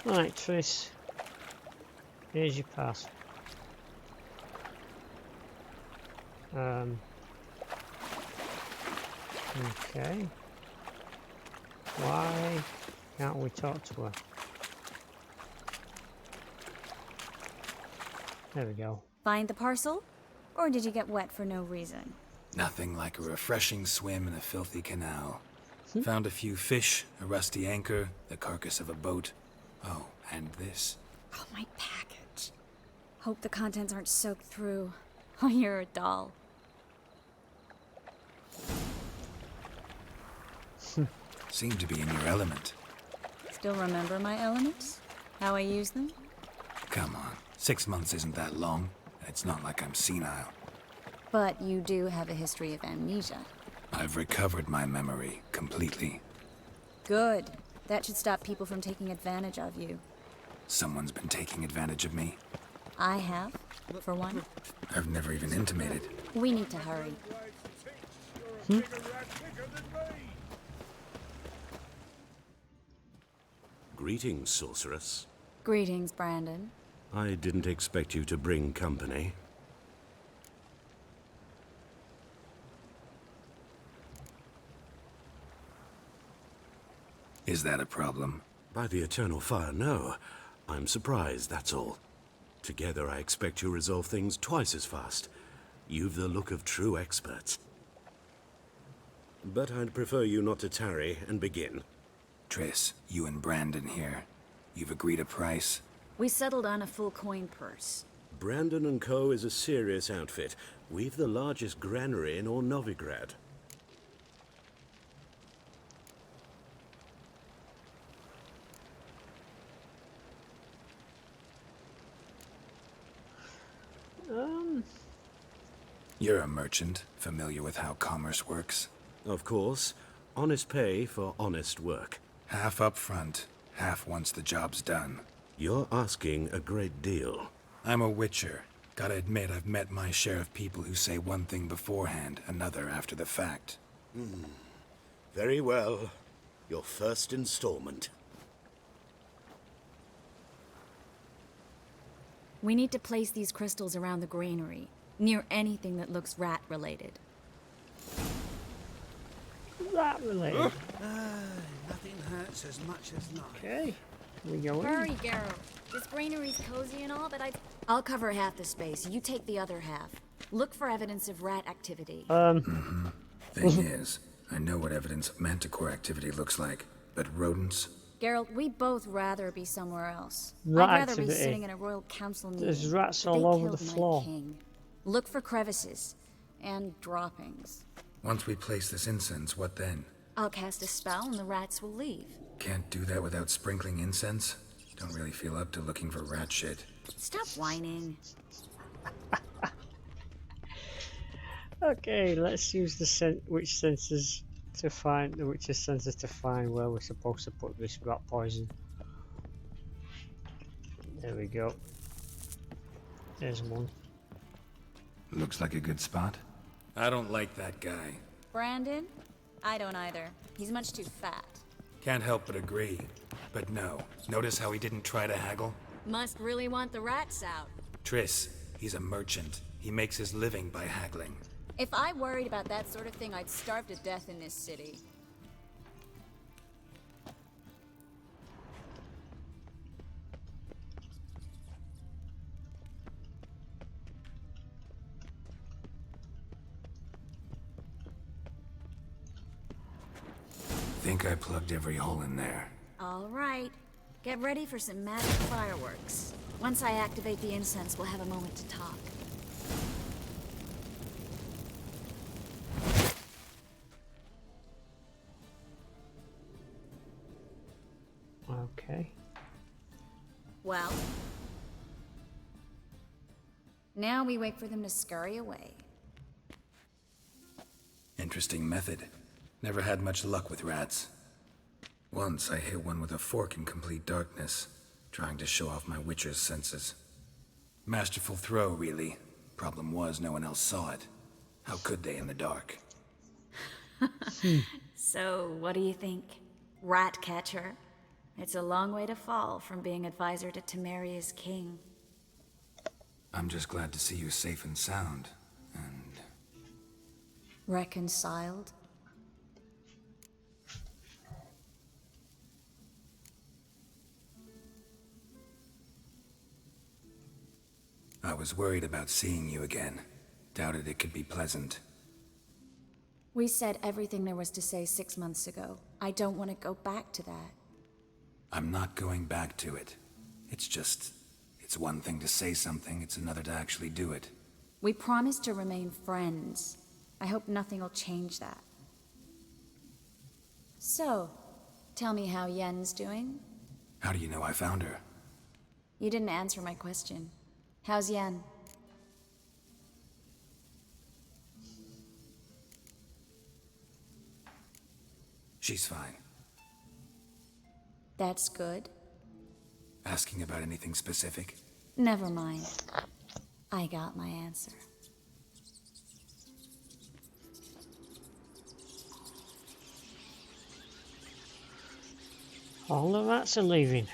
Right, Triss. Here's your pass. Okay. Why can't we talk to her? There we go. Find the parcel? Or did you get wet for no reason? Nothing like a refreshing swim in a filthy canal. Found a few fish, a rusty anchor, the carcass of a boat. Oh, and this. Oh, my package. Hope the contents aren't soaked through. Oh, you're a doll. Seem to be in your element. Still remember my elements? How I use them? Come on, 6 months isn't that long. And it's not like I'm senile. But you do have a history of amnesia. I've recovered my memory completely. Good. That should stop people from taking advantage of you. Someone's been taking advantage of me. I have, for one. I've never even intimated. We need to hurry. Greetings, sorceress. Greetings, Brandon. I didn't expect you to bring company. Is that a problem? By the eternal fire, no. I'm surprised, that's all. Together, I expect you resolve things twice as fast. You've the look of true experts. But I'd prefer you not to tarry and begin. Triss, you and Brandon here. You've agreed a price? We settled on a full coin purse. Brandon & Co. is a serious outfit. We've the largest granary in all Novigrad. You're a merchant, familiar with how commerce works. Of course, honest pay for honest work. Half up front, half once the job's done. You're asking a great deal. I'm a witcher. Gotta admit, I've met my share of people who say one thing beforehand, another after the fact. Very well. Your first installment. We need to place these crystals around the granary, near anything that looks rat-related. That related. Nothing hurts as much as life. Okay. We go in. Hurry, Geralt. This granary's cozy and all, but I'll cover half the space. You take the other half. Look for evidence of rat activity. Thing is, I know what evidence of manticore activity looks like, but rodents? Geralt, we'd both rather be somewhere else. Rat I'd rather be activity. sitting in a royal council meeting. There's rats They all over killed the my floor. king. Look for crevices and droppings. Once we place this incense, what then? I'll cast a spell and the rats will leave. Can't do that without sprinkling incense? Don't really feel up to looking for rat shit. Stop whining. Okay, let's use the witch senses to find the witch's senses to find where we're supposed to put this rat poison. There we go. There's one. Looks like a good spot. I don't like that guy. Brandon? I don't either. He's much too fat. Can't help but agree. But no, notice how he didn't try to haggle? Must really want the rats out. Triss, he's a merchant. He makes his living by haggling. If I worried about that sort of thing, I'd starve to death in this city. Think I plugged every hole in there. All right. Get ready for some magic fireworks. Once I activate the incense, we'll have a moment to talk. Okay. Well? Now we wait for them to scurry away. Interesting method. Never had much luck with rats. Once I hit one with a fork in complete darkness, trying to show off my witcher's senses. Masterful throw, really. Problem was, no one else saw it. How could they in the dark? So, what do you think? Rat catcher? It's a long way to fall from being advisor to Temeria's king. I'm just glad to see you safe and sound. And Reconciled? I was worried about seeing you again. Doubted it could be pleasant. We said everything there was to say 6 months ago. I don't want to go back to that. I'm not going back to it. It's one thing to say something, it's another to actually do it. We promised to remain friends. I hope nothing will change that. So, tell me how Yen's doing? How do you know I found her? You didn't answer my question. How's Yen? She's fine. That's good. Asking about anything specific? Never mind. I got my answer. All the rats are leaving.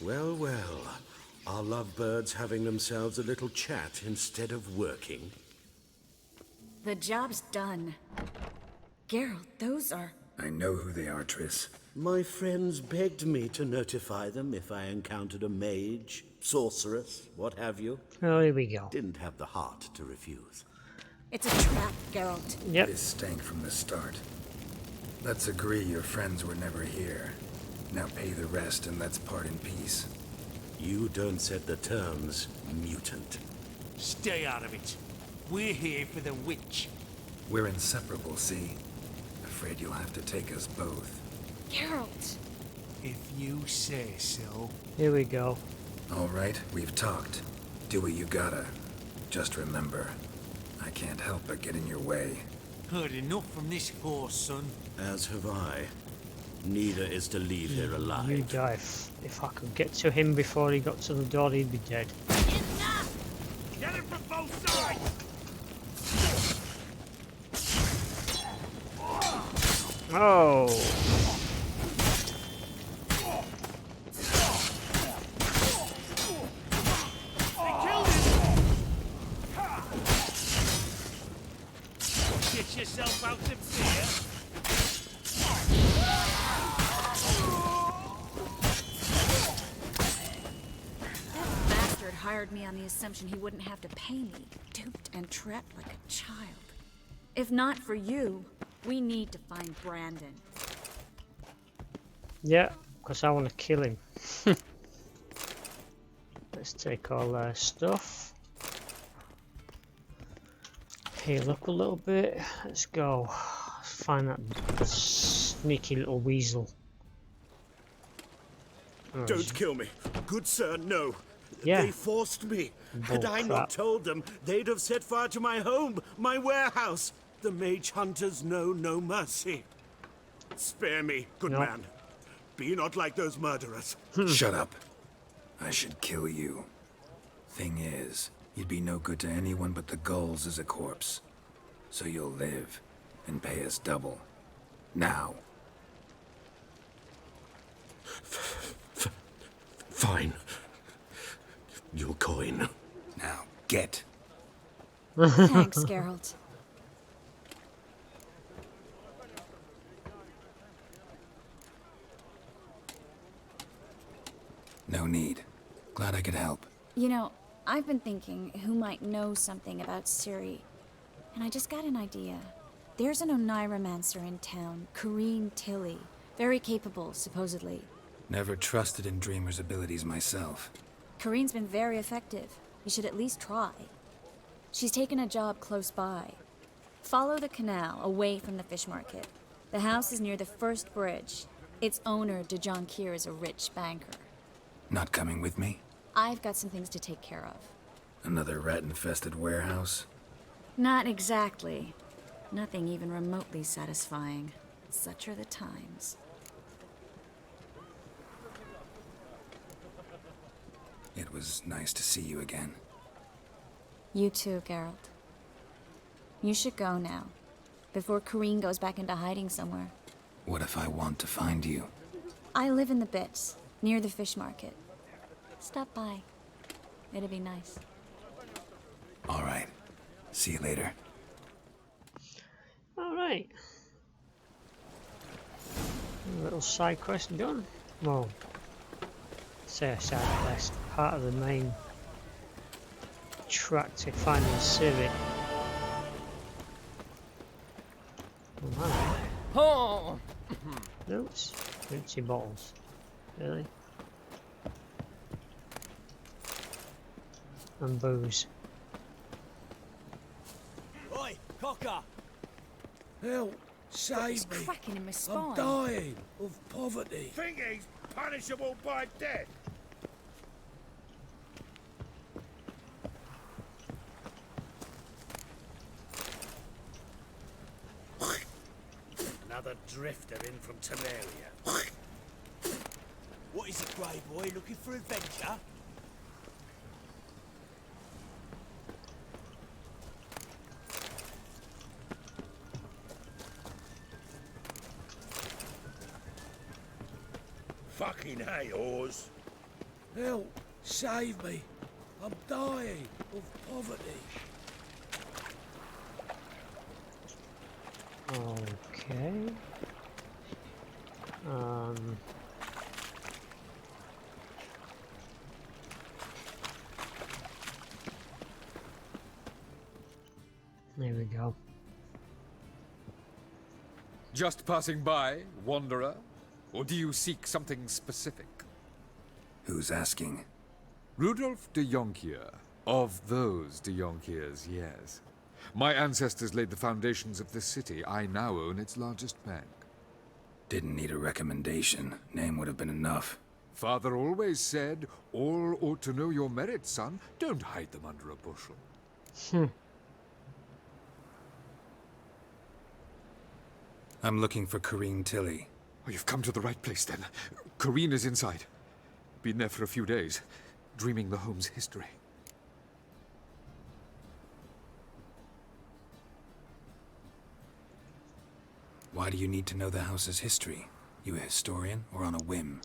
Well, well. Are lovebirds having themselves a little chat instead of working? The job's done. Geralt, those are... I know who they are, Triss. My friends begged me to notify them if I encountered a mage, sorceress, what have you. Oh, here we go. Didn't have the heart to refuse. It's a trap, Geralt. Yep. This stank from the start. Let's agree your friends were never here. Now pay the rest and let's part in peace. You don't set the terms, mutant. Stay out of it. We're here for the witch. We're inseparable, see? Afraid you'll have to take us both. Geralt! If you say so. Here we go. All right, we've talked. Do what you gotta. Just remember, I can't help but get in your way. Heard enough from this horse, son. As have I. Neither is to leave here You alive. die. If I could get to him before he got to the door, he'd be dead. Get him from both sides! Oh! Get yourself out of fear. That bastard hired me on the assumption he wouldn't have to pay me. Duped and trapped like a child. If not for you, we need to find Brandon. Yeah, because I want to kill him. Let's take all their stuff. Heal up a little bit. Let's go. Find that sneaky little weasel. Oh, Don't kill me. Good sir, no. Yeah. They forced me. Had Bull I crap. not told them, they'd have set fire to my home, my warehouse. The mage hunters know no mercy. Spare me, good No. man. Be not like those murderers. Shut up. I should kill you. Thing is, you'd be no good to anyone but the gulls as a corpse. So you'll live and pay us double. Now. Fine. Your coin. Now, get. Thanks, Geralt. No need. Glad I could help. You know, I've been thinking who might know something about Ciri. And I just got an idea. There's an Oneiromancer in town, Corrine Tilly. Very capable, supposedly. Never trusted in Dreamer's abilities myself. Corrine's been very effective. You should at least try. She's taken a job close by. Follow the canal, away from the fish market. The house is near the first bridge. Its owner, DeJohn Kier, is a rich banker. Not coming with me? I've got some things to take care of. Another rat-infested warehouse? Not exactly. Nothing even remotely satisfying. Such are the times. It was nice to see you again. You too, Geralt. You should go now, before Corrine goes back into hiding somewhere. What if I want to find you? I live in the Bits, near the fish market. Stop by. It'd be nice. All right. See you later. Alright. Little side quest done. Well, say a side quest. Part of the main track to finding Ciri. Alright. Oh! Notes. Empty bottles. Really? And booze. Oi, cocker! Help! Save me! Cracking in my I'm spine. dying of poverty. Think he's punishable by death. Another drifter in from Temeria. What is it, Grey Boy? Looking for adventure? Fucking hey, Oars. Help! Save me! I'm dying of poverty. Okay. There we go. Just passing by, wanderer? Or do you seek something specific? Who's asking? Rudolf de Jonkier. Of those de Jonkiers, yes. My ancestors laid the foundations of this city. I now own its largest bank. Didn't need a recommendation. Name would have been enough. Father always said, all ought to know your merits, son. Don't hide them under a bushel. I'm looking for Corrine Tilly. Oh, you've come to the right place, then. Corrine is inside. Been there for a few days, dreaming the home's history. Why do you need to know the house's history? You a historian or on a whim?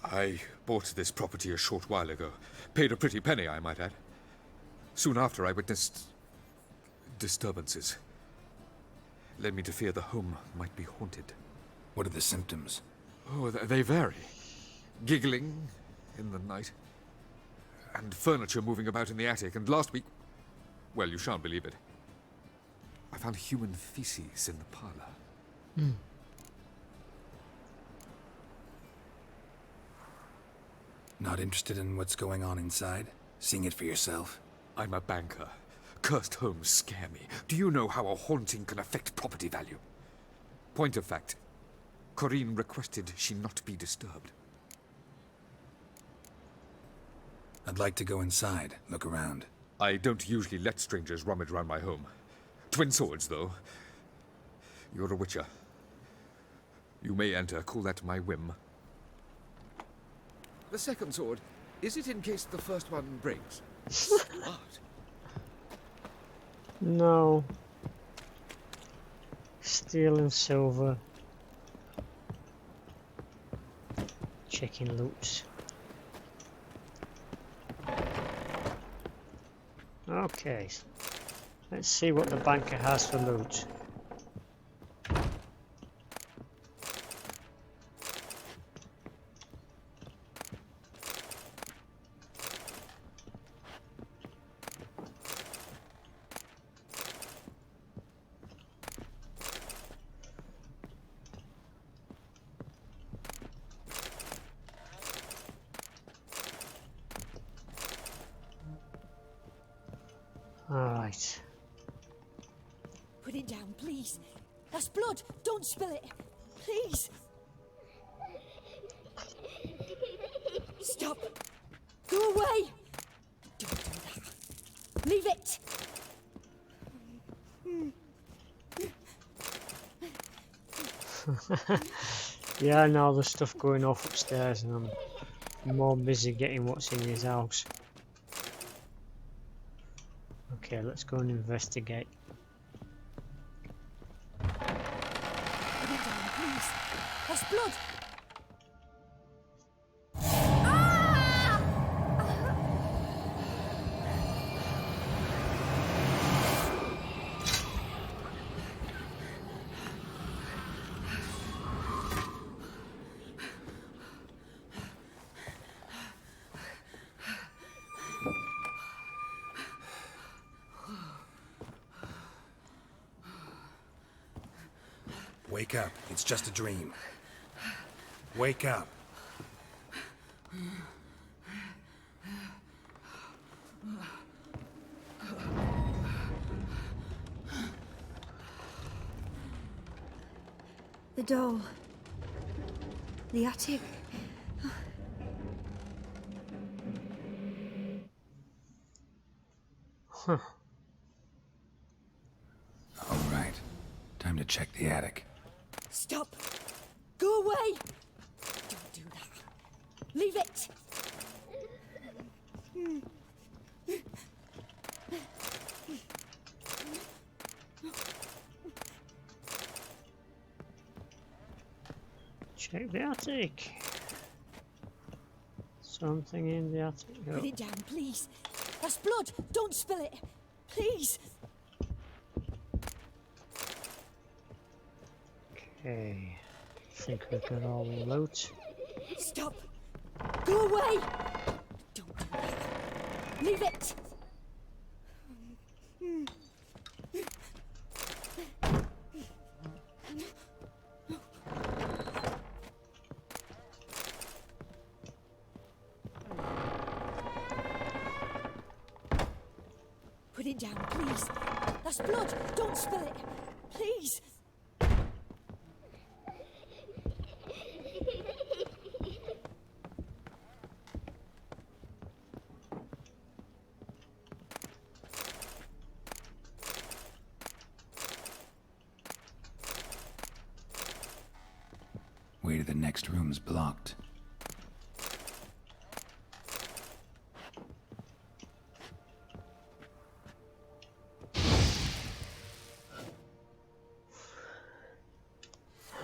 I bought this property a short while ago. Paid a pretty penny, I might add. Soon after, I witnessed disturbances. Led me to fear the home might be haunted. What are the symptoms? Oh, they vary. Giggling in the night. And furniture moving about in the attic. And last week... Well, you shan't believe it. I found human feces in the parlor. Not interested in what's going on inside? Seeing it for yourself? I'm a banker. Cursed homes scare me. Do you know how a haunting can affect property value? Point of fact, Corrine requested she not be disturbed. I'd like to go inside, look around. I don't usually let strangers rummage around my home. Twin swords, though. You're a witcher. You may enter, call that my whim. The second sword, is it in case the first one breaks? Smart. No. Steel and silver. Checking loots. Okay. Let's see what the banker has for loot. Alright. Put it down, please. That's blood. Don't spill it. Please. Stop. Go away. Don't do that. Leave it. Yeah, I know there's stuff going off upstairs and I'm more busy getting what's in his house. Okay, let's go and investigate. Put it down, please. That's blood. Wake up. It's just a dream. Wake up. The doll. The attic. Huh. All right. Time to check the attic. Stop. Go away. Don't do that. Leave it. Check the attic. Something in the attic. Oh. Put it down, please. That's blood. Don't spill it. Please. Okay. I think we've got all the loot. Stop. Go away. Don't do that. Leave it. Put it down, please. That's blood. Don't spill it. Please. Way to the next room's blocked.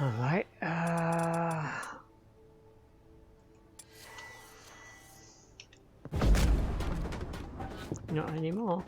Alright, not anymore.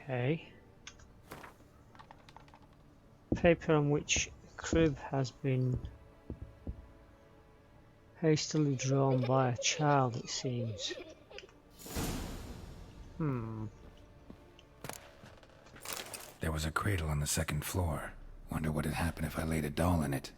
Okay. Paper on which crib has been hastily drawn by a child, it seems. There was a cradle on the second floor. Wonder what had happened if I laid a doll in it.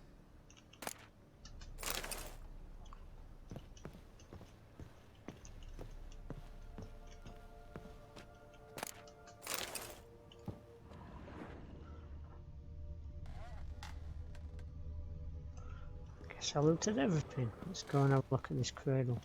Guess I looted everything. Let's go and have a look at this cradle.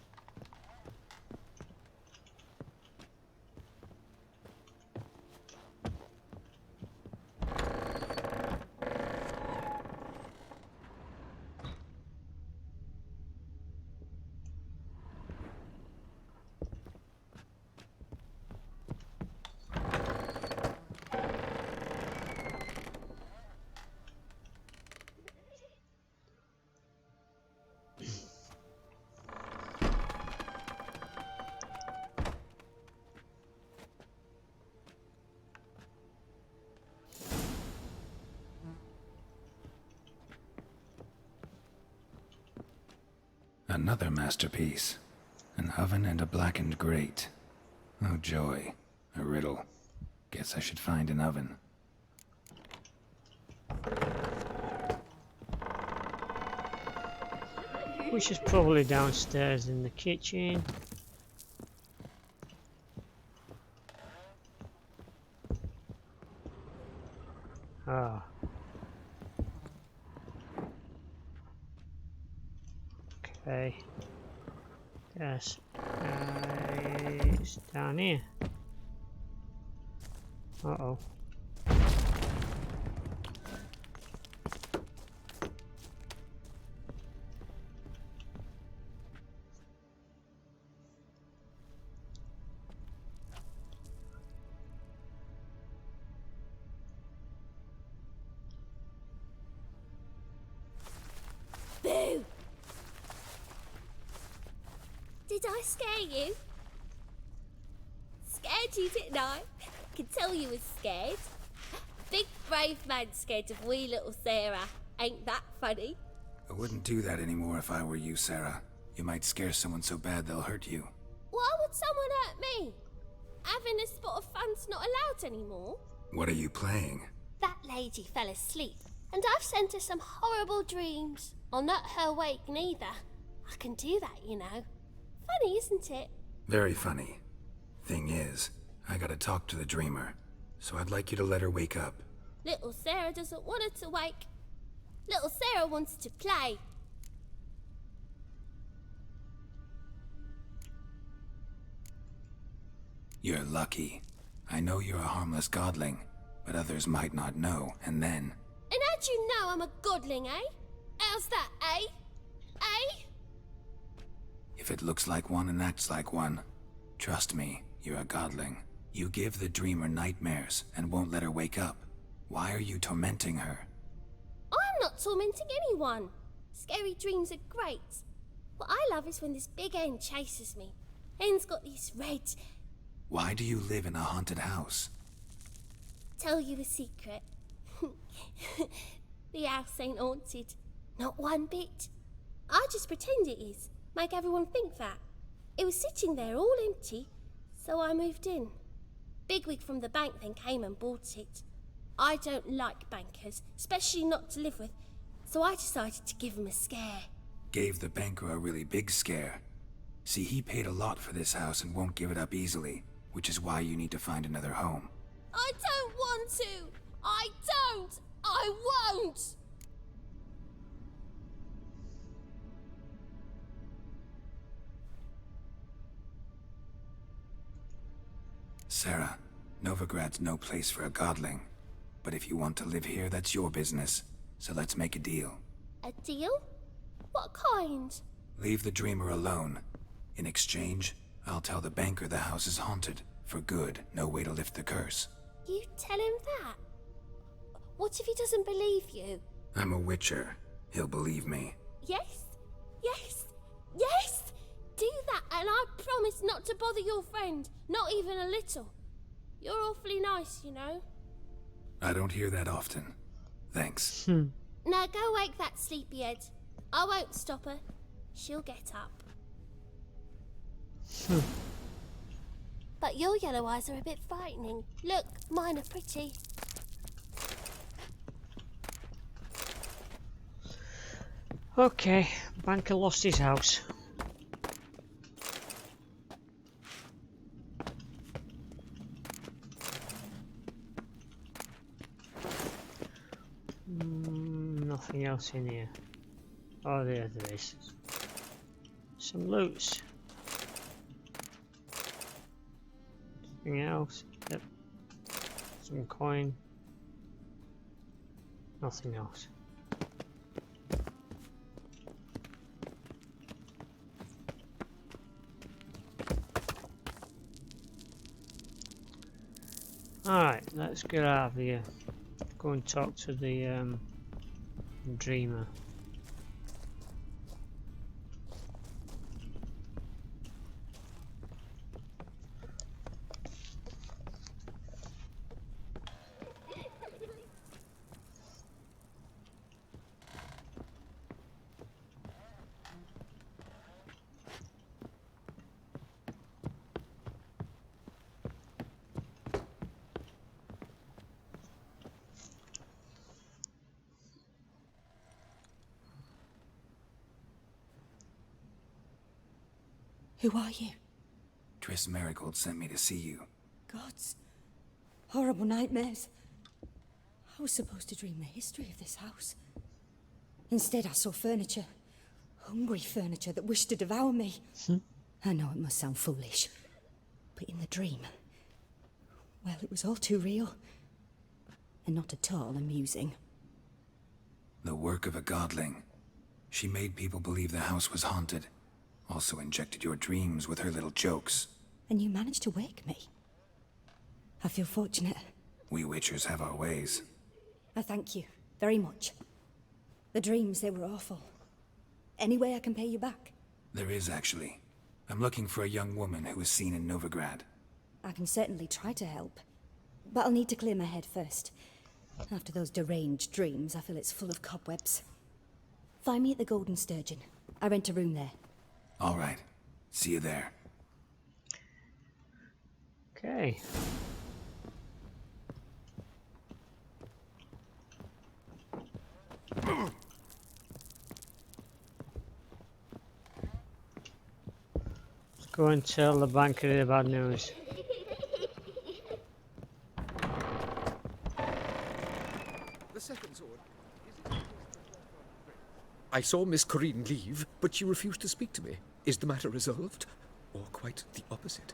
Another masterpiece. An oven and a blackened grate. Oh joy. A riddle. Guess I should find an oven. Which is probably downstairs in the kitchen. Ah. Okay. Yes. It's down here. Uh-oh. Boo! Did I scare you? Scared you, didn't I? Can tell you was scared. Big brave man scared of wee little Sarah. Ain't that funny? I wouldn't do that anymore if I were you, Sarah. You might scare someone so bad they'll hurt you. Why would someone hurt me? Having a spot of fun's not allowed anymore. What are you playing? That lady fell asleep, and I've sent her some horrible dreams. I'll not her wake neither. I can do that, you know. Funny, isn't it? Very funny. Thing is, I gotta talk to the dreamer, so I'd like you to let her wake up. Little Sarah doesn't want her to wake. Little Sarah wants to play. You're lucky. I know you're a harmless godling, but others might not know, and then... And how'd you know I'm a godling, eh? How's that, eh? Eh? If it looks like one and acts like one, trust me, you're a godling. You give the dreamer nightmares and won't let her wake up. Why are you tormenting her? I'm not tormenting anyone. Scary dreams are great. What I love is when this big hen chases me. Hen's got these red... Why do you live in a haunted house? Tell you a secret. The house ain't haunted. Not one bit. I just pretend it is. Make everyone think that. It was sitting there all empty, so I moved in. Bigwig from the bank then came and bought it. I don't like bankers, especially not to live with, so I decided to give him a scare. Gave the banker a really big scare. See, he paid a lot for this house and won't give it up easily, which is why you need to find another home. I don't want to! I don't! I won't! Sarah, Novigrad's no place for a godling. But if you want to live here, that's your business. So let's make a deal. A deal? What kind? Leave the dreamer alone. In exchange, I'll tell the banker the house is haunted. For good, no way to lift the curse. You tell him that? What if he doesn't believe you? I'm a witcher. He'll believe me. Yes? Yes? Yes! Do that and I promise not to bother your friend. Not even a little. You're awfully nice, you know. I don't hear that often. Thanks. Now go wake that sleepyhead. I won't stop her. She'll get up. But your yellow eyes are a bit frightening. Look, mine are pretty. Okay, banker lost his house. Nothing else in here. Oh, there is. Some loots. Something else. Yep. Some coin. Nothing else. Alright, let's get out of here. Go and talk to the dreamer. Who are you? Triss Marigold sent me to see you. Gods. Horrible nightmares. I was supposed to dream the history of this house. Instead, I saw furniture. Hungry furniture that wished to devour me. I know it must sound foolish, but in the dream, well, it was all too real. And not at all amusing. The work of a godling. She made people believe the house was haunted. Also injected your dreams with her little jokes. And you managed to wake me. I feel fortunate. We Witchers have our ways. I thank you very much. The dreams, they were awful. Any way I can pay you back? There is, actually. I'm looking for a young woman who was seen in Novigrad. I can certainly try to help. But I'll need to clear my head first. After those deranged dreams, I feel it's full of cobwebs. Find me at the Golden Sturgeon. I rent a room there. All right. See you there. Okay. Let's go and tell the banker the bad news. The second sword. I saw Miss Corinne leave, but she refused to speak to me. Is the matter resolved? Or quite the opposite?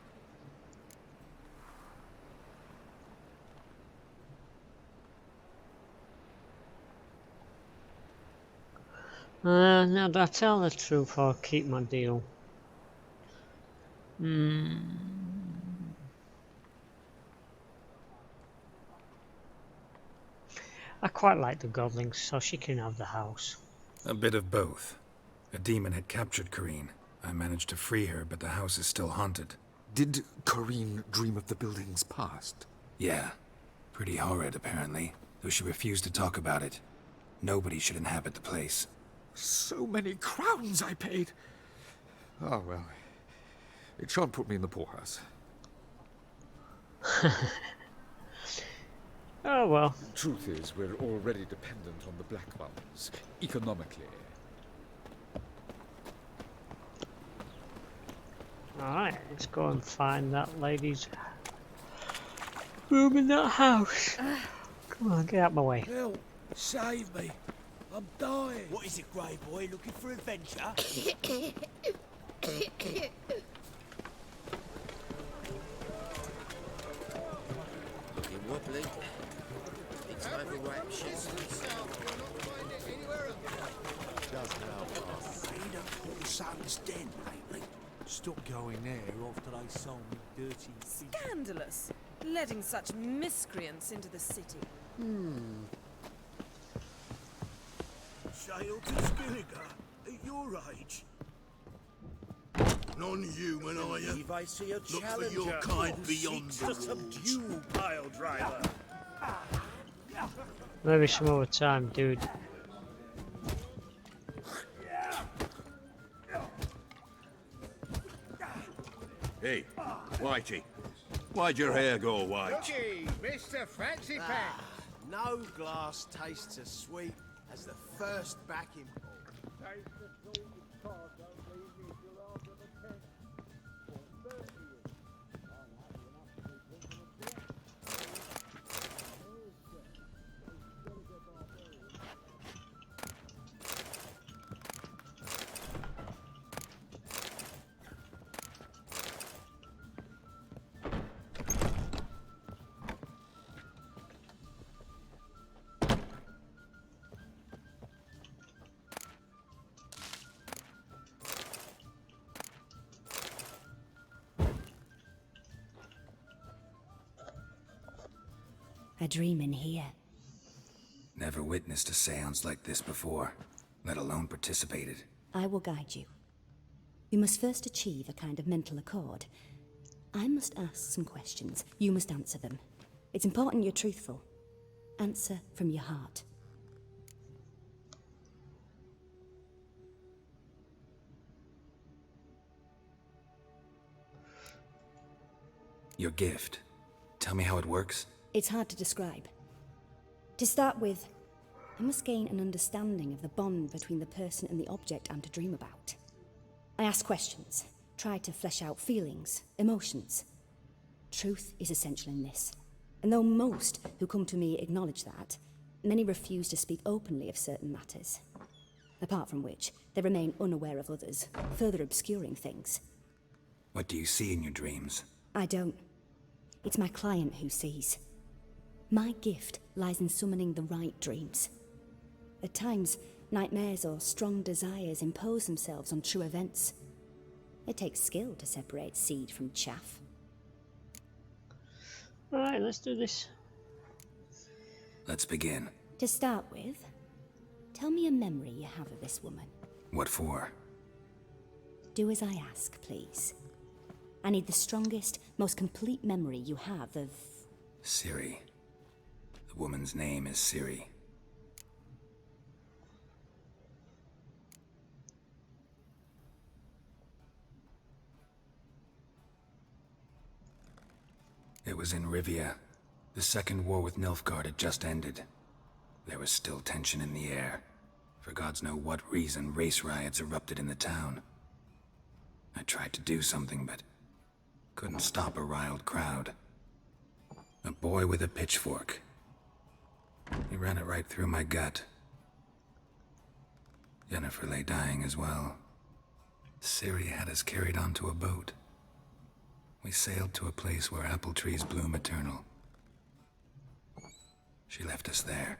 Now do I tell the truth or keep my deal? I quite like the Godlings, so she can have the house. A bit of both. A demon had captured Corinne. I managed to free her, but the house is still haunted. Did Corinne dream of the building's past? Yeah. Pretty horrid, apparently. Though she refused to talk about it. Nobody should inhabit the place. So many crowns I paid! Oh, well. It shan't put me in the poorhouse. Oh well. Truth is, we're already dependent on the Black Ones, economically. Alright, let's go and find that lady's room in that house. Come on, get out my way. Help! Save me! I'm dying! What is it, Grey Boy? Looking for adventure? Looking wobbly. It's overwrapped shit. Been at Paul Sutton's den lately. Stop going there after they sold me dirty fish. Scandalous. Letting such miscreants into the city. Shale to Skilliger, at your age. Non-human, are you? If I see a Look for challenger your kind who beyond seeks the to walls. subdue Pile Driver. Maybe some other time, dude. Hey, Whitey. Why'd your hair go white? Looky, Mr. Fancy Pants. No glass tastes as sweet as the first backing ball. I dream in here. Never witnessed a seance like this before, let alone participated. I will guide you. You must first achieve a kind of mental accord. I must ask some questions. You must answer them. It's important you're truthful. Answer from your heart. Your gift. Tell me how it works. It's hard to describe. To start with, I must gain an understanding of the bond between the person and the object I'm to dream about. I ask questions, try to flesh out feelings, emotions. Truth is essential in this. And though most who come to me acknowledge that, many refuse to speak openly of certain matters. Apart from which, they remain unaware of others, further obscuring things. What do you see in your dreams? I don't. It's my client who sees. My gift lies in summoning the right dreams. At times, nightmares or strong desires impose themselves on true events. It takes skill to separate seed from chaff. Alright, let's do this. Let's begin. To start with, tell me a memory you have of this woman. What for? Do as I ask, please. I need the strongest, most complete memory you have of... Ciri. The woman's name is Ciri. It was in Rivia. The Second War with Nilfgaard had just ended. There was still tension in the air. For gods know what reason, race riots erupted in the town. I tried to do something, but couldn't stop a riled crowd. A boy with a pitchfork. He ran it right through my gut. Yennefer lay dying as well. Ciri had us carried onto a boat. We sailed to a place where apple trees bloom eternal. She left us there.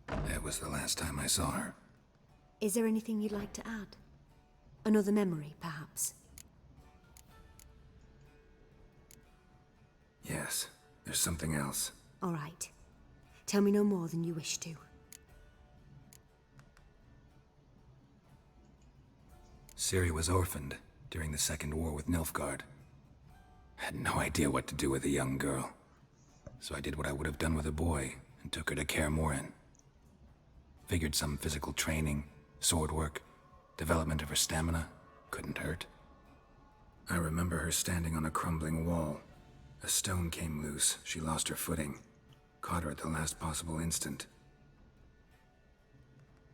That was the last time I saw her. Is there anything you'd like to add? Another memory, perhaps? Yes, there's something else. All right. Tell me no more than you wish to. Ciri was orphaned during the Second War with Nilfgaard. Had no idea what to do with a young girl. So I did what I would have done with a boy and took her to Kaer Morhen. Figured some physical training, sword work, development of her stamina couldn't hurt. I remember her standing on a crumbling wall. A stone came loose, she lost her footing. Caught her at the last possible instant.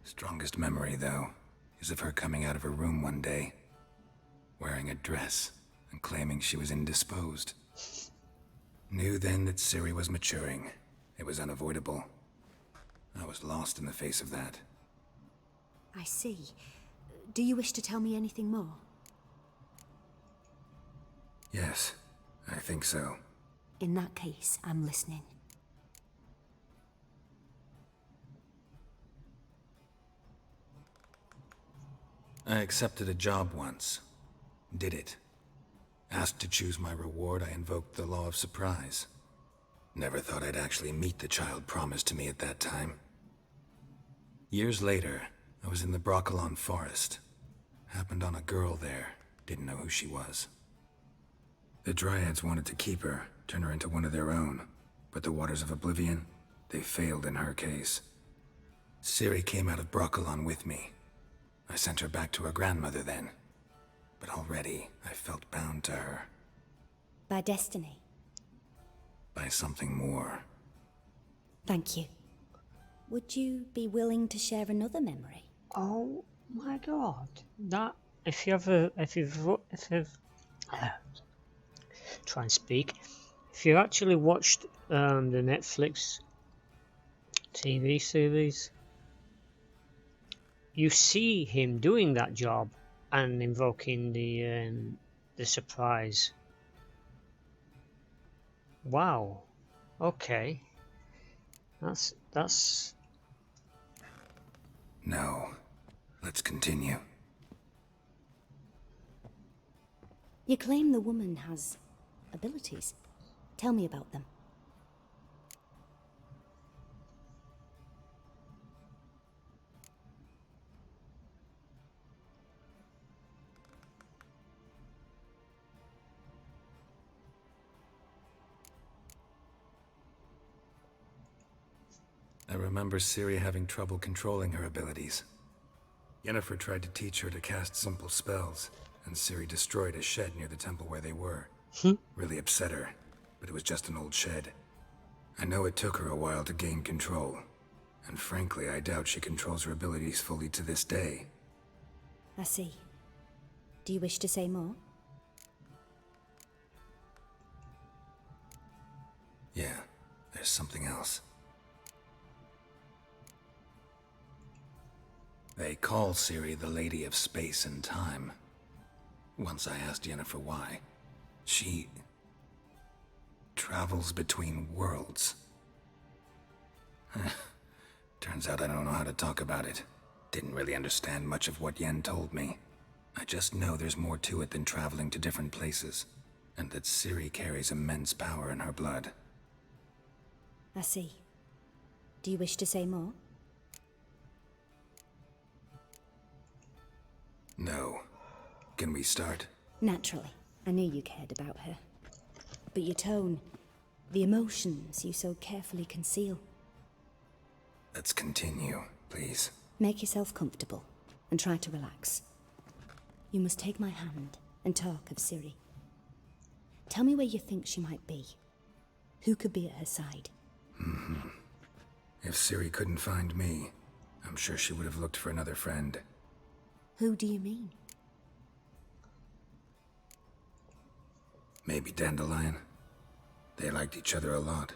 Strongest memory, though, is of her coming out of her room one day, wearing a dress and claiming she was indisposed. Knew then that Ciri was maturing. It was unavoidable. I was lost in the face of that. I see. Do you wish to tell me anything more? Yes, I think so. In that case, I'm listening. I accepted a job once. Did it. Asked to choose my reward, I invoked the law of surprise. Never thought I'd actually meet the child promised to me at that time. Years later, I was in the Brokilon forest. Happened on a girl there. Didn't know who she was. The Dryads wanted to keep her, turn her into one of their own. But the Waters of Oblivion, they failed in her case. Ciri came out of Brokilon with me. I sent her back to her grandmother then. But already, I felt bound to her. By destiny. By something more. Thank you. Would you be willing to share another memory? Oh my god. That, try and speak. If you actually watched the Netflix TV series, you see him doing that job and invoking the surprise. Wow. Okay. That's. No. Let's continue. You claim the woman has abilities. Tell me about them. I remember Ciri having trouble controlling her abilities. Yennefer tried to teach her to cast simple spells, and Ciri destroyed a shed near the temple where they were. Really upset her, but it was just an old shed. I know it took her a while to gain control, and frankly, I doubt she controls her abilities fully to this day. I see. Do you wish to say more? Yeah, there's something else. They call Ciri the Lady of Space and Time. Once I asked Yennefer why. She travels between worlds. Turns out I don't know how to talk about it. Didn't really understand much of what Yen told me. I just know there's more to it than traveling to different places, and that Ciri carries immense power in her blood. I see. Do you wish to say more? No. Can we start? Naturally. I knew you cared about her. But your tone, the emotions you so carefully conceal. Let's continue, please. Make yourself comfortable and try to relax. You must take my hand and talk of Ciri. Tell me where you think she might be. Who could be at her side? If Ciri couldn't find me, I'm sure she would have looked for another friend. Who do you mean? Maybe Dandelion. They liked each other a lot.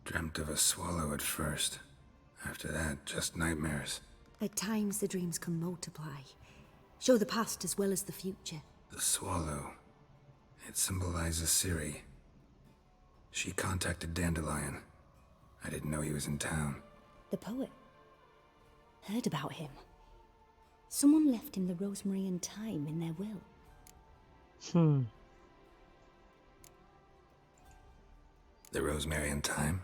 Dreamt of a swallow at first. After that, just nightmares. At times the dreams can multiply. Show the past as well as the future. The swallow. It symbolizes Ciri. She contacted Dandelion. I didn't know he was in town. The poet. Heard about him. Someone left him the rosemary and thyme in their will. The rosemary and thyme?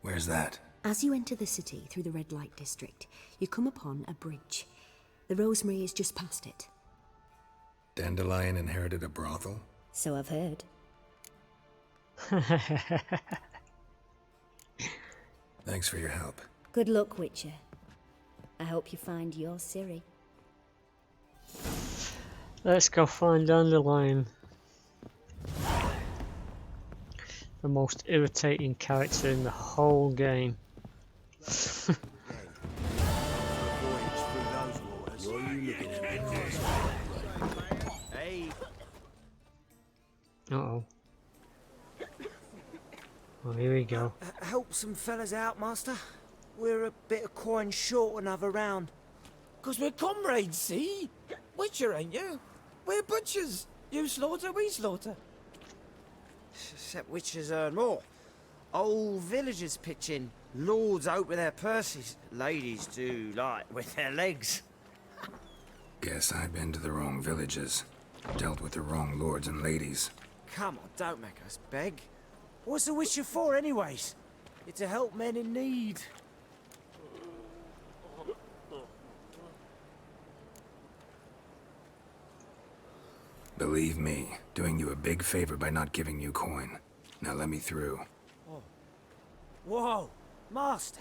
Where's that? As you enter the city through the red light district, you come upon a bridge. The rosemary is just past it. Dandelion inherited a brothel? So I've heard. Thanks for your help. Good luck, Witcher. I hope you find your Ciri. Let's go find Dandelion. The most irritating character in the whole game. Uh-oh. Well, here we go. Help some fellas out, master. We're a bit of coin short another round. 'Cause we're comrades, see? Witcher, ain't you? We're butchers. You slaughter, we slaughter. Except witchers earn more. Old villagers pitch in. Lords out with their purses. Ladies do like with their legs. Guess I've been to the wrong villages. Dealt with the wrong lords and ladies. Come on, don't make us beg. What's a witcher for, anyways? It's to help men in need. Believe me, doing you a big favor by not giving you coin. Now let me through. Oh. Whoa, master.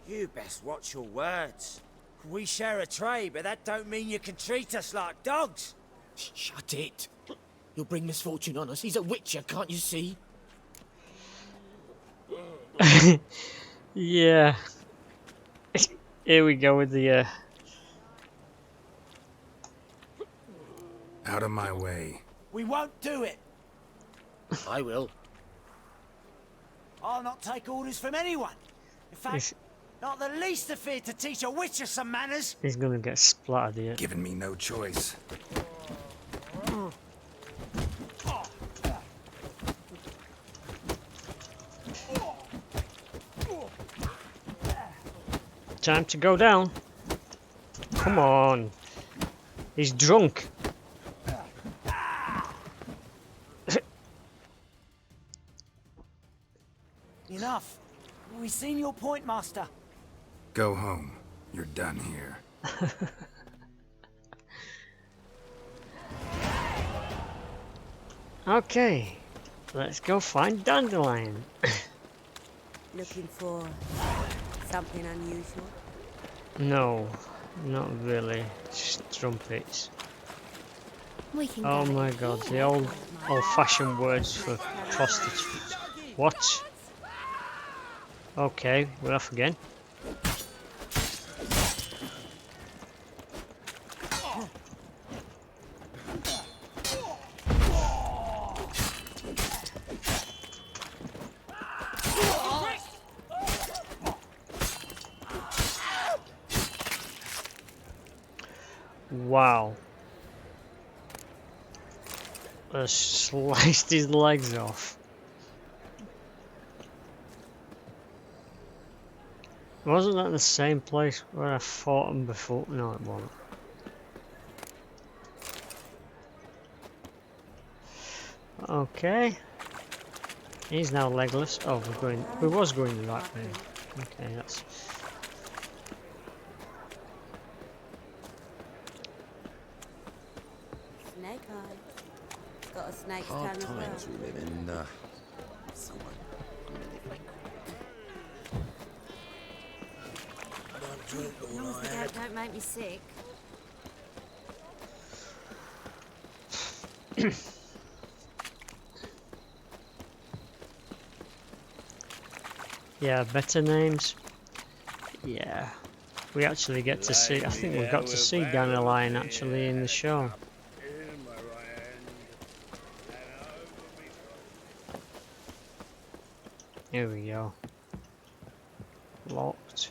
You best watch your words. We share a trade, but that don't mean you can treat us like dogs. Shut it. You'll bring misfortune on us. He's a witcher, can't you see? Yeah. Here we go with the Out of my way. We won't do it. I will. I'll not take orders from anyone. In fact, not the least afraid to teach a witcher some manners. He's gonna get splattered here. Giving me no choice. Time to go down. Come on. He's drunk. Enough. We've seen your point, Master. Go home. You're done here. Okay. Let's go find Dandelion. Looking for something unusual? No, not really. Just trumpets. We can Oh go my in god, here. the old-fashioned words for prostitutes. What? Okay, we're off again. Wow. I sliced his legs off. Wasn't that the same place where I fought him before? No, it wasn't. Okay. He's now legless. Oh, we was going the right way. Okay, that's... Snake eye. Got a snake's tongue Hard as well. times we live in, someone. As long as they don't make me sick. Yeah, better names. Yeah. We actually get to see, I think we got to see Dandelion actually in the show. Here we go. Locked.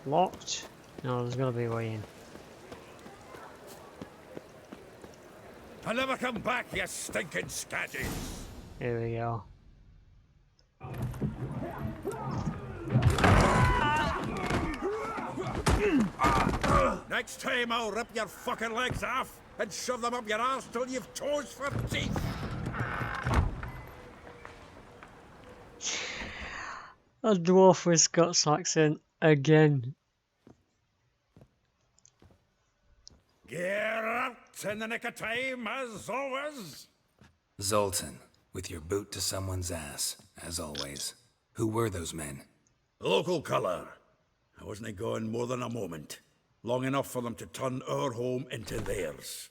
Locked? No, there's gotta be a way in. I'll never come back, you stinking scatties! Here we go. Next time I'll rip your fucking legs off and shove them up your arse till you've toes for teeth! A dwarf with Scots accent again. Geralt, in the nick of time, as always. Zoltan, with your boot to someone's ass, as always. Who were those men? Local colour. I wasn't gone more than a moment. Long enough for them to turn our home into theirs.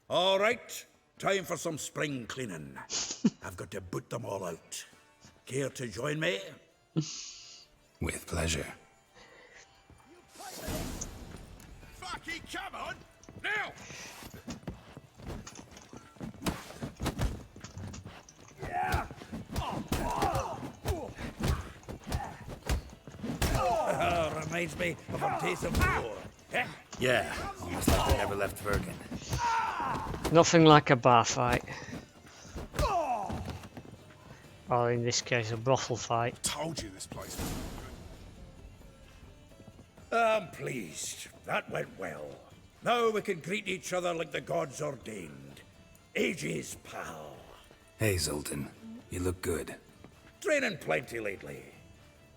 All right, time for some spring cleaning. I've got to boot them all out. Care to join me? With pleasure. Fucking come on! Now! Yeah! Reminds me of a taste of war. Yeah, almost like I never left Vergen. Nothing like a bar fight. Or in this case, a brothel fight. Told you this place was good. I'm pleased. That went well. Now we can greet each other like the gods ordained. Ages, pal. Hey, Zoltan. You look good. Training plenty lately.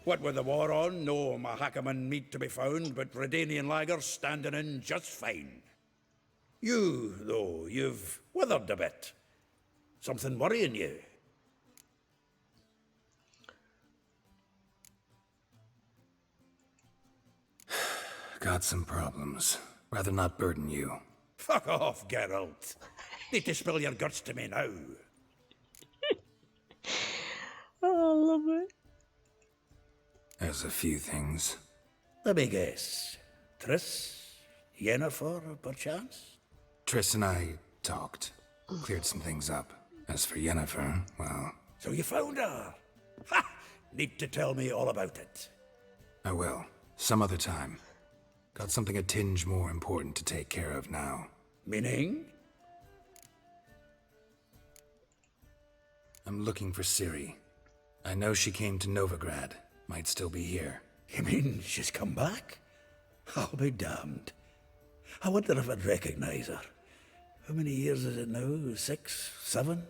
What with the war on, no Mahakaman meat to be found, but Redanian lagers standing in just fine. You, though, you've withered a bit. Something worrying you? Got some problems. Rather not burden you. Fuck off, Geralt. Need to spill your guts to me now. Oh, I love it. There's a few things. Let me guess. Triss? Yennefer, perchance? Triss and I talked. Cleared some things up. As for Yennefer, well... So you found her? Ha! Need to tell me all about it. I will. Some other time. Got something a tinge more important to take care of now. Meaning? I'm looking for Ciri. I know she came to Novigrad. Might still be here. You mean she's come back? I'll be damned. I wonder if I'd recognize her. How many years is it now? 6, 7?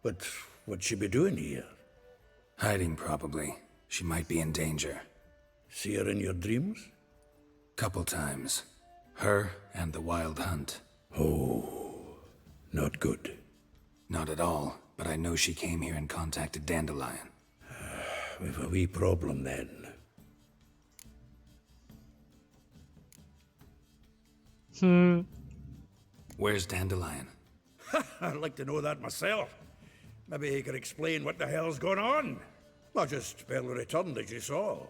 But what'd she be doing here? Hiding, probably. She might be in danger. See her in your dreams? Couple times. Her and the Wild Hunt. Oh, not good. Not at all, but I know she came here and contacted Dandelion. We've a wee problem then. Where's Dandelion? I'd like to know that myself. Maybe he could explain what the hell's going on. I just barely returned, as you saw.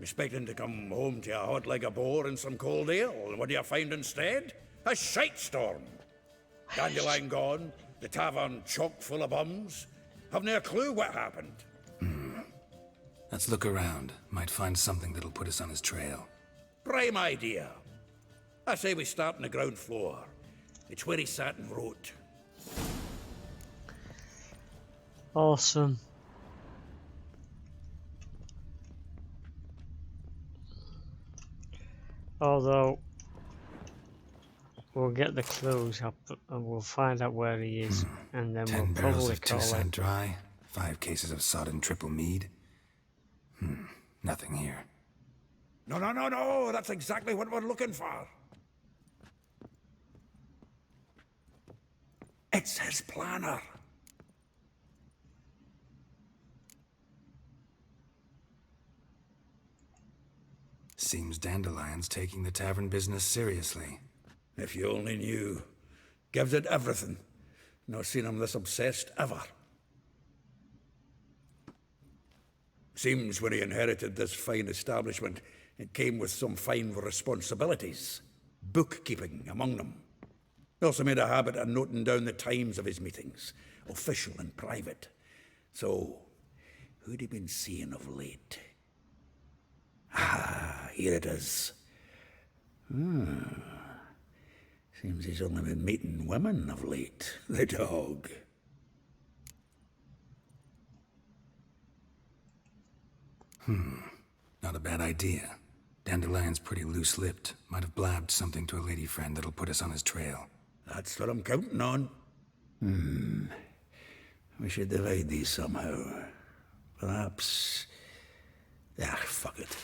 Expecting to come home to a hot like a boar and some cold ale, and what do you find instead? A shitestorm. Dandelion gone, the tavern chock full of bums. Haven't a clue what happened. Let's look around. Might find something that'll put us on his trail. Prime idea. I say we start on the ground floor. It's where he sat and wrote. Awesome. Although we'll get the clues up and we'll find out where he is, and then 10 we'll barrels probably of call Toussaint it. Dry, 5 cases of sodden triple mead. Nothing here. No, that's exactly what we're looking for. It's his planner. Seems Dandelion's taking the tavern business seriously. If you only knew. Gives it everything. Not seen him this obsessed ever. Seems when he inherited this fine establishment, it came with some fine responsibilities. Bookkeeping among them. He also made a habit of noting down the times of his meetings, official and private. So, who'd he been seeing of late? Ah, here it is. Seems he's only been meeting women of late, the dog. Not a bad idea. Dandelion's pretty loose-lipped. Might have blabbed something to a lady friend that'll put us on his trail. That's what I'm counting on. We should divide these somehow. Perhaps... fuck it.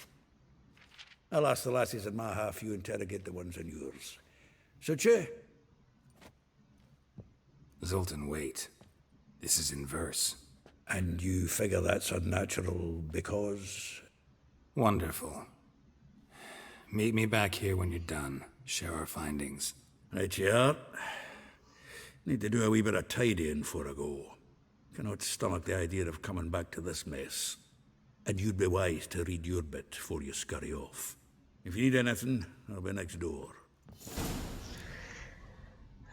I'll ask the lassies in my half, you interrogate the ones in yours. Such a... Zoltan, wait. This is in verse. And you figure that's unnatural because... Wonderful. Meet me back here when you're done. Share our findings. Right you are. Need to do a wee bit of tidying before I go. Cannot stomach the idea of coming back to this mess. And you'd be wise to read your bit before you scurry off. If you need anything, I'll be next door.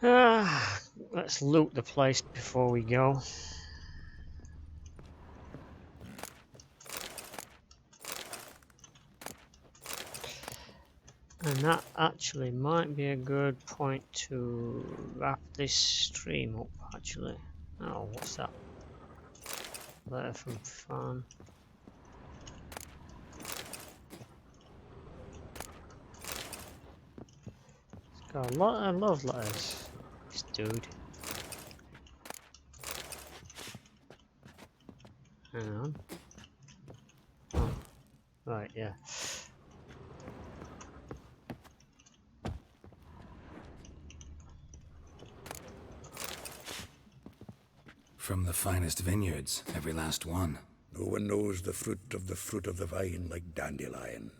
Let's loot the place before we go. And that actually might be a good point to wrap this stream up, actually. Oh, what's that? Letter from Fan. It's got a lot of love letters, this dude. Hang on. Oh, right, yeah. From the finest vineyards, every last one. No one knows the fruit of the vine like Dandelion.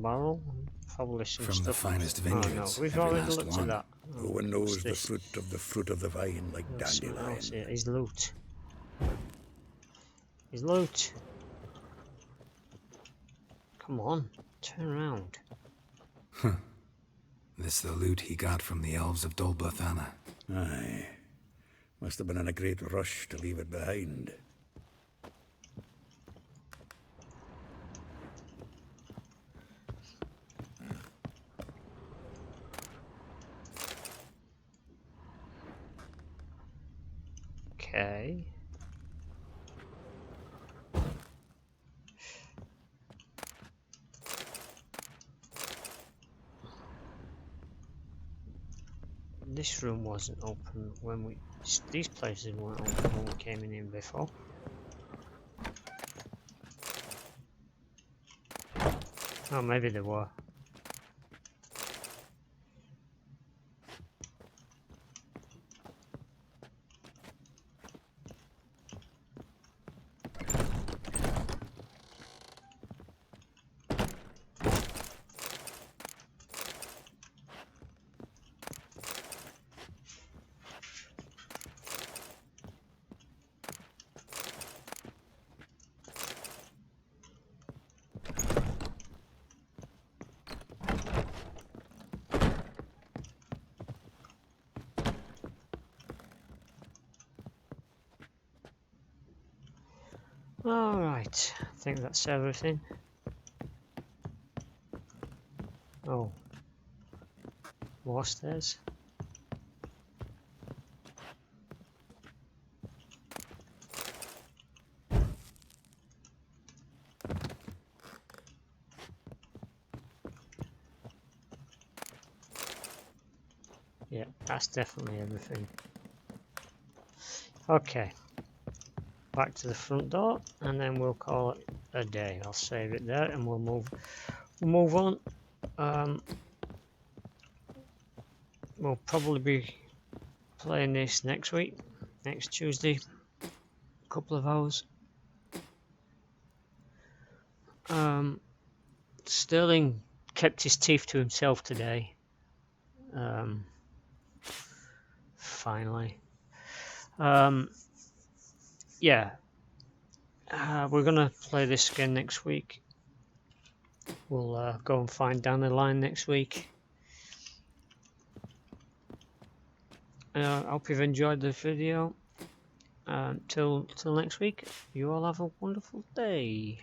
barrel. Probably some From stuff. the finest Oh no, vineyards, we've every already last looked at one. that. Oh, Who what's knows the this? fruit of the vine like There's something dandelion? else here. His loot. His loot. Come on, turn around. This the loot he got from the elves of Dol Blathanna. Aye. Must have been in a great rush to leave it behind. Okay. This room wasn't open when we... These places weren't open when we came in here before. Oh, maybe they were. Alright, I think that's everything. Oh. More stairs. Yeah, that's definitely everything. Okay. Back to the front door, and then we'll call it a day. I'll save it there, and we'll move on. We'll probably be playing this next week, next Tuesday, a couple of hours. Sterling kept his teeth to himself today. Finally. Yeah. We're gonna play this again next week. We'll go and find Dandelion next week. I hope you've enjoyed the video. Till next week, you all have a wonderful day.